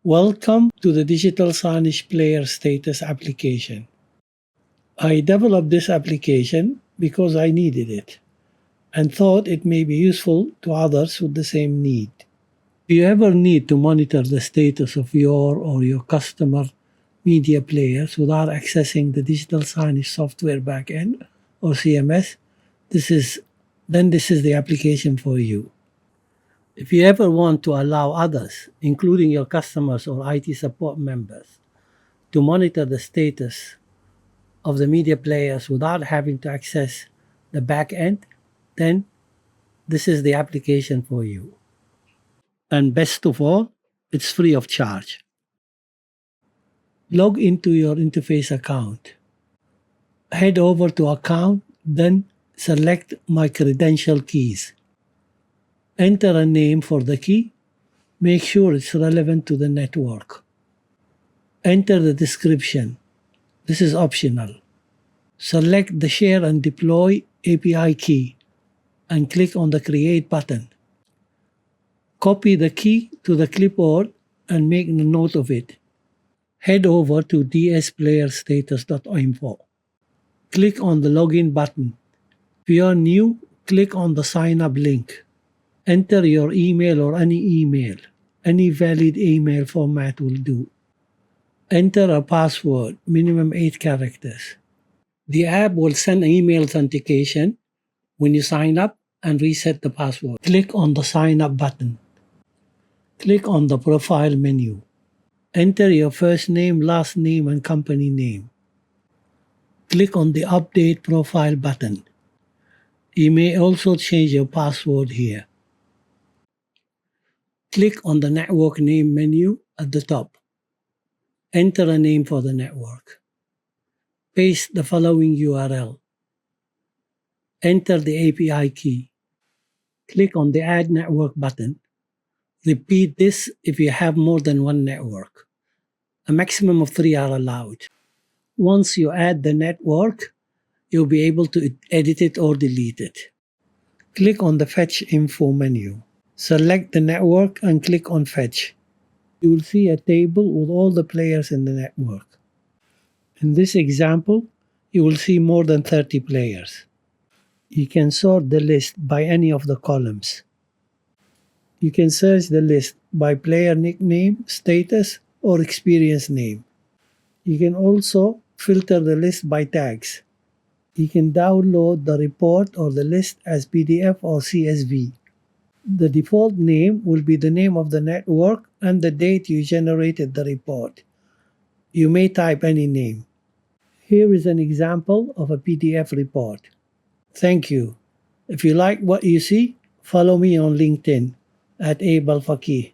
Welcome to the Digital Signage Player Status application. I developed this application because I needed it and thought it may be useful to others with the same need. If you ever need to monitor the status of your or your customer media players without accessing the digital signage software backend or CMS, this is the application for you. If you ever want to allow others, including your customers or IT support members, to monitor the status of the media players without having to access the backend, then this is the application for you. And best of all, it's free of charge. Log into your interface account. Head over to Account, then select My Credential Keys. Enter a name for the key. Make sure it's relevant to the network. Enter the description. This is optional. Select the Share and Deploy API key and click on the Create button. Copy the key to the clipboard and make a note of it. Head over to dsplayerstatus.info. Click on the Login button. If you are new, click on the Sign Up link. Enter your email or any email. Any valid email format will do. Enter a password, minimum 8 characters. The app will send email authentication when you sign up and reset the password. Click on the Sign Up button. Click on the Profile menu. Enter your first name, last name, and company name. Click on the Update Profile button. You may also change your password here. Click on the Network Name menu at the top. Enter a name for the network. Paste the following URL. Enter the API key. Click on the Add Network button. Repeat this if you have more than one network. A maximum of 3 are allowed. Once you add the network, you'll be able to edit it or delete it. Click on the Fetch Info menu. Select the network and click on Fetch. You will see a table with all the players in the network. In this example, you will see more than 30 players. You can sort the list by any of the columns. You can search the list by player nickname, status, or experience name. You can also filter the list by tags. You can download the report or the list as PDF or CSV. The default name will be the name of the network and the date you generated the report. You may type any name. Here is an example of a PDF report. Thank you. If you like what you see, follow me on LinkedIn @ABalfaqih.